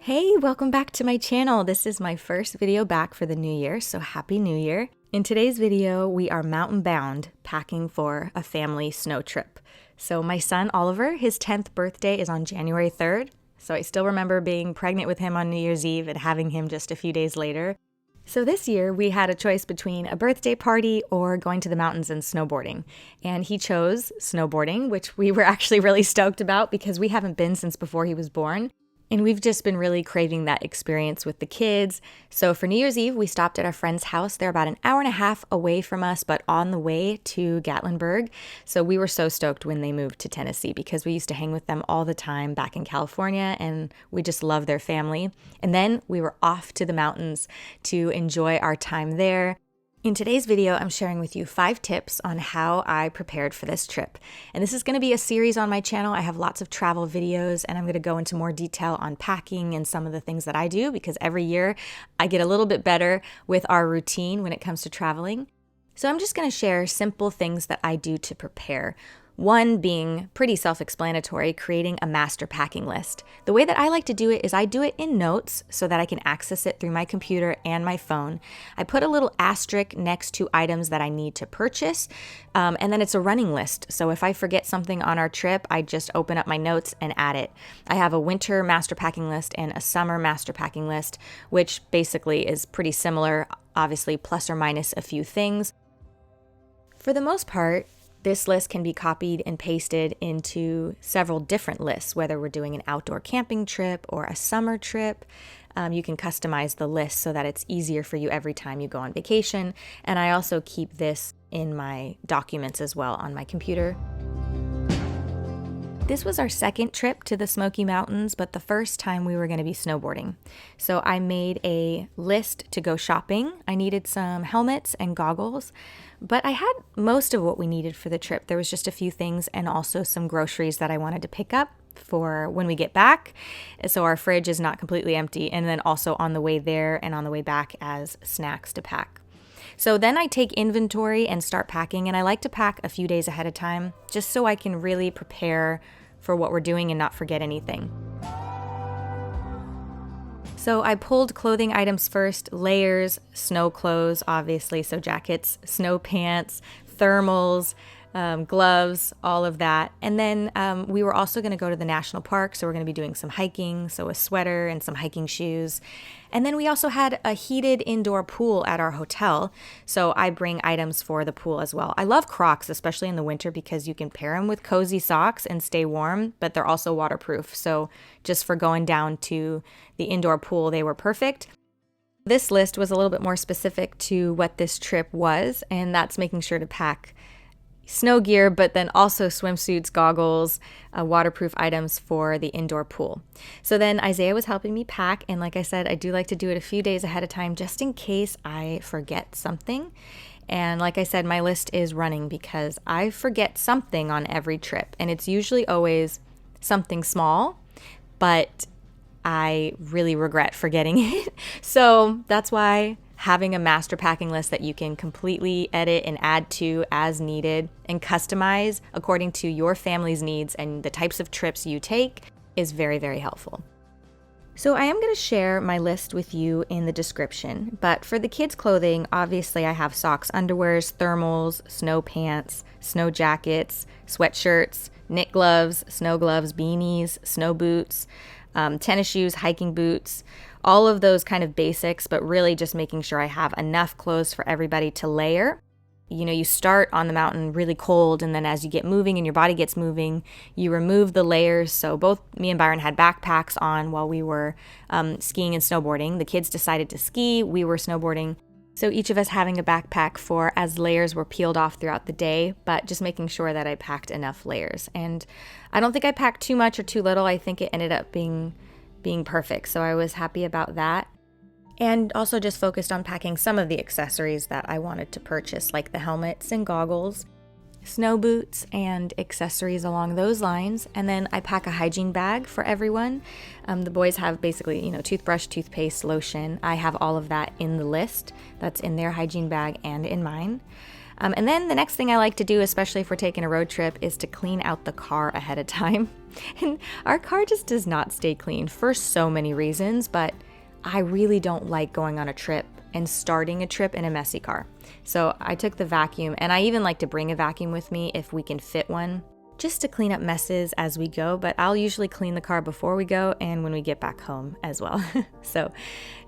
Hey, welcome back to my channel. This is my first video back for the new year, so happy new year. In today's video, we are mountain bound packing for a family snow trip. So my son Oliver, his 10th birthday is on January 3rd. So I still remember being pregnant with him on New Year's Eve and having him just a few days later. So this year we had a choice between a birthday party or going to the mountains and snowboarding. And he chose snowboarding, which we were actually really stoked about because we haven't been since before he was born. And we've just been really craving that experience with the kids. So for New Year's Eve, we stopped at a friend's house. They're about an hour and a half away from us, but on the way to Gatlinburg. So we were so stoked when they moved to Tennessee because we used to hang with them all the time back in California, and we just love their family. And then we were off to the mountains to enjoy our time there. In today's video, I'm sharing with you 5 tips on how I prepared for this trip. And this is going to be a series on my channel. I have lots of travel videos, and I'm going to go into more detail on packing and some of the things that I do because every year I get a little bit better with our routine when it comes to traveling. So I'm just going to share simple things that I do to prepare. One being pretty self-explanatory, creating a master packing list. The way that I like to do it is I do it in notes so that I can access it through my computer and my phone. I put a little asterisk next to items that I need to purchase, and then it's a running list. So if I forget something on our trip, I just open up my notes and add it. I have a winter master packing list and a summer master packing list, which basically is pretty similar, obviously plus or minus a few things. For the most part, this list can be copied and pasted into several different lists, whether we're doing an outdoor camping trip or a summer trip. You can customize the list so that it's easier for you every time you go on vacation. And I also keep this in my documents as well on my computer. This was our second trip to the Smoky Mountains, but the first time we were going to be snowboarding. So I made a list to go shopping. I needed some helmets and goggles, but I had most of what we needed for the trip. There was just a few things and also some groceries that I wanted to pick up for when we get back. So our fridge is not completely empty, and then also on the way there and on the way back as snacks to pack. So then I take inventory and start packing, and I like to pack a few days ahead of time just so I can really prepare for what we're doing and not forget anything. So I pulled clothing items first, layers, snow clothes, obviously, so jackets, snow pants, thermals, gloves, all of that. And then we were also going to go to the national park, so we're going to be doing some hiking, so a sweater and some hiking shoes. And then we also had a heated indoor pool at our hotel, so I bring items for the pool as well. I love Crocs, especially in the winter, because you can pair them with cozy socks and stay warm, but they're also waterproof. So just for going down to the indoor pool, they were perfect. This list was a little bit more specific to what this trip was, and that's making sure to pack snow gear, but then also swimsuits, goggles, waterproof items for the indoor pool. So then Isaiah was helping me pack, and like I said, I do like to do it a few days ahead of time just in case I forget something. And like I said, my list is running because I forget something on every trip, and it's usually always something small, but I really regret forgetting it. So that's why having a master packing list that you can completely edit and add to as needed and customize according to your family's needs and the types of trips you take is very, very helpful. So I am going to share my list with you in the description, but for the kids' clothing, obviously I have socks, underwears, thermals, snow pants, snow jackets, sweatshirts, knit gloves, snow gloves, beanies, snow boots, tennis shoes, hiking boots, all of those kind of basics, but really just making sure I have enough clothes for everybody to layer. You know, you start on the mountain really cold, and then as you get moving and your body gets moving, you remove the layers. So both me and Byron had backpacks on while we were skiing and snowboarding. The kids decided to ski, we were snowboarding. So each of us having a backpack for as layers were peeled off throughout the day, but just making sure that I packed enough layers. And I don't think I packed too much or too little. I think it ended up being perfect. So I was happy about that. And also just focused on packing some of the accessories that I wanted to purchase, like the helmets and goggles, snow boots, and accessories along those lines. And then I pack a hygiene bag for everyone. The boys have basically, toothbrush, toothpaste, lotion. I have all of that in the list that's in their hygiene bag and in mine. And then the next thing I like to do, especially if we're taking a road trip, is to clean out the car ahead of time. And our car just does not stay clean for so many reasons, but I really don't like going on a trip and starting a trip in a messy car. So I took the vacuum, and I even like to bring a vacuum with me if we can fit one, just to clean up messes as we go, but I'll usually clean the car before we go and when we get back home as well. So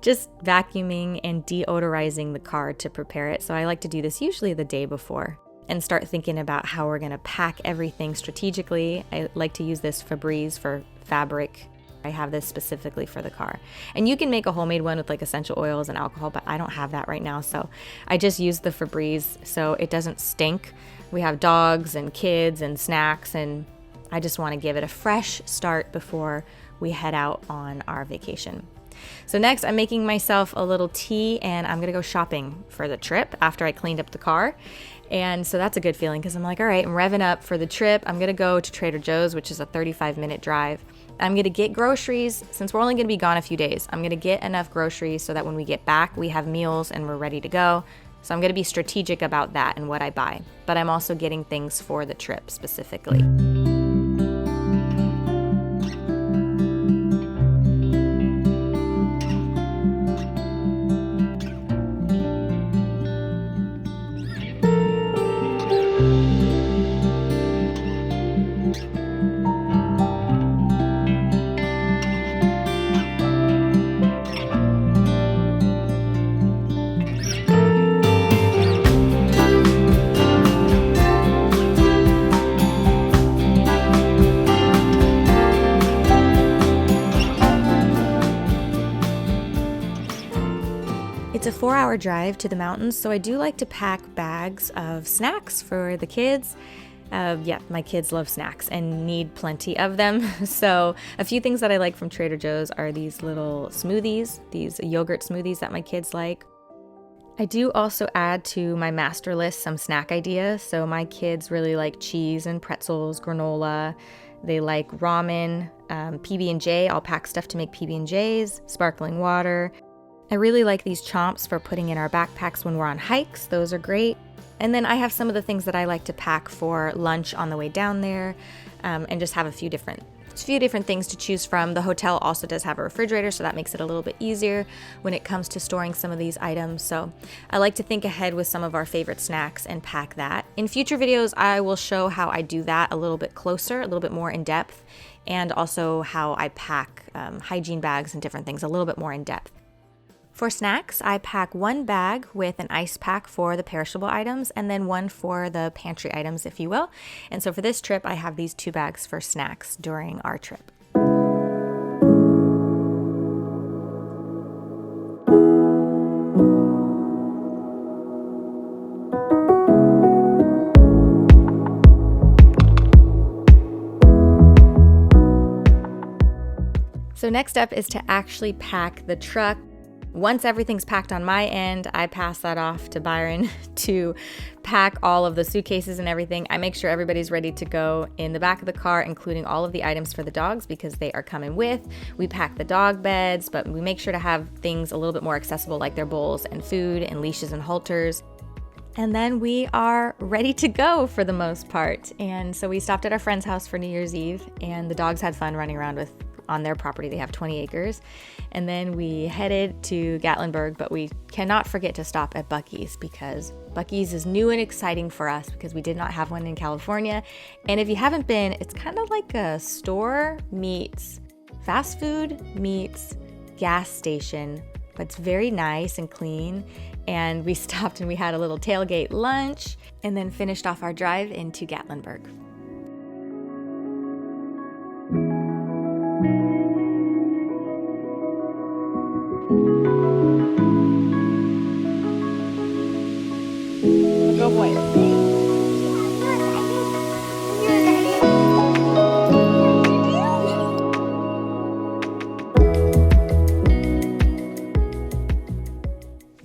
just vacuuming and deodorizing the car to prepare it. So I like to do this usually the day before and start thinking about how we're gonna pack everything strategically. I like to use this Febreze for fabric. I have this specifically for the car. And you can make a homemade one with like essential oils and alcohol, but I don't have that right now. So I just use the Febreze so it doesn't stink. We have dogs and kids and snacks, and I just want to give it a fresh start before we head out on our vacation. So next, I'm making myself a little tea, and I'm going to go shopping for the trip after I cleaned up the car. And so that's a good feeling because I'm like, all right, I'm revving up for the trip. I'm going to go to Trader Joe's, which is a 35-minute drive. I'm going to get groceries. Since we're only going to be gone a few days, I'm going to get enough groceries so that when we get back, we have meals and we're ready to go. So I'm going to be strategic about that and what I buy. But I'm also getting things for the trip specifically. It's a 4-hour drive to the mountains, so I do like to pack bags of snacks for the kids. My kids love snacks and need plenty of them. So a few things that I like from Trader Joe's are these little smoothies, these yogurt smoothies that my kids like. I do also add to my master list some snack ideas. So my kids really like cheese and pretzels, granola. They like ramen, PB&J. I'll pack stuff to make PB&Js, sparkling water. I really like these chomps for putting in our backpacks when we're on hikes. Those are great. And then I have some of the things that I like to pack for lunch on the way down there, and just have a few different things to choose from. The hotel also does have a refrigerator, so that makes it a little bit easier when it comes to storing some of these items. So I like to think ahead with some of our favorite snacks and pack that. In future videos, I will show how I do that a little bit closer, a little bit more in depth, and also how I pack hygiene bags and different things a little bit more in depth. For snacks, I pack one bag with an ice pack for the perishable items and then one for the pantry items, if you will. And so for this trip, I have these 2 bags for snacks during our trip. So next up is to actually pack the truck. Once everything's packed on my end, I pass that off to Byron to pack all of the suitcases and everything. I make sure everybody's ready to go in the back of the car, including all of the items for the dogs because they are coming with. We pack the dog beds, but we make sure to have things a little bit more accessible like their bowls and food and leashes and halters. And then we are ready to go for the most part. And so we stopped at our friend's house for New Year's Eve, and the dogs had fun running around on their property. They have 20 acres. And then we headed to Gatlinburg, but we cannot forget to stop at Buc-ee's because Buc-ee's is new and exciting for us because we did not have one in California. And if you haven't been, it's kind of like a store meets fast food meets gas station, but it's very nice and clean. And we stopped and we had a little tailgate lunch and then finished off our drive into Gatlinburg. Good boy.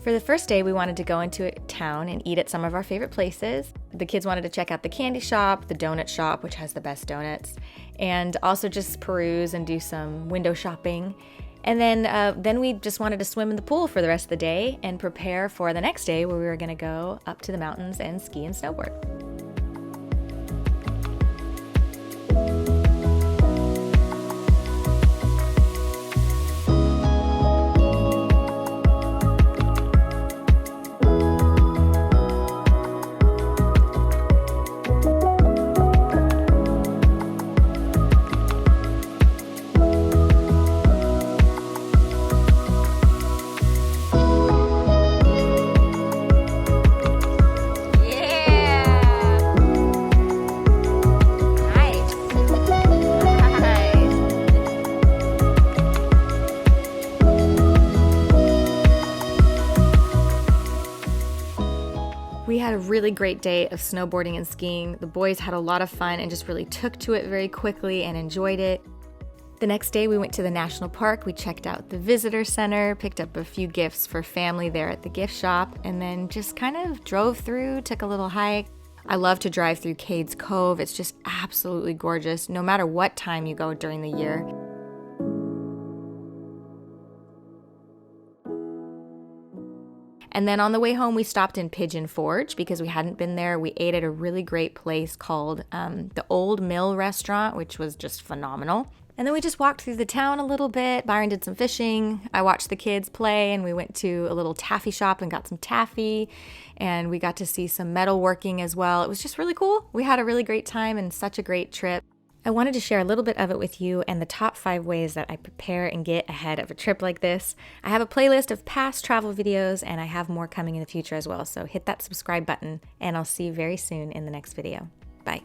For the first day, we wanted to go into a town and eat at some of our favorite places. The kids wanted to check out the candy shop, the donut shop, which has the best donuts, and also just peruse and do some window shopping. And then we just wanted to swim in the pool for the rest of the day and prepare for the next day where we were going to go up to the mountains and ski and snowboard. We had a really great day of snowboarding and skiing. The boys had a lot of fun and just really took to it very quickly and enjoyed it. The next day we went to the national park. We checked out the visitor center, picked up a few gifts for family there at the gift shop, and then just kind of drove through, took a little hike. I love to drive through Cades Cove. It's just absolutely gorgeous, no matter what time you go during the year. And then on the way home, we stopped in Pigeon Forge because we hadn't been there. We ate at a really great place called the Old Mill Restaurant, which was just phenomenal. And then we just walked through the town a little bit. Byron did some fishing. I watched the kids play, and we went to a little taffy shop and got some taffy. And we got to see some metalworking as well. It was just really cool. We had a really great time and such a great trip. I wanted to share a little bit of it with you and the top 5 ways that I prepare and get ahead of a trip like this. I have a playlist of past travel videos, and I have more coming in the future as well. So hit that subscribe button, and I'll see you very soon in the next video. Bye.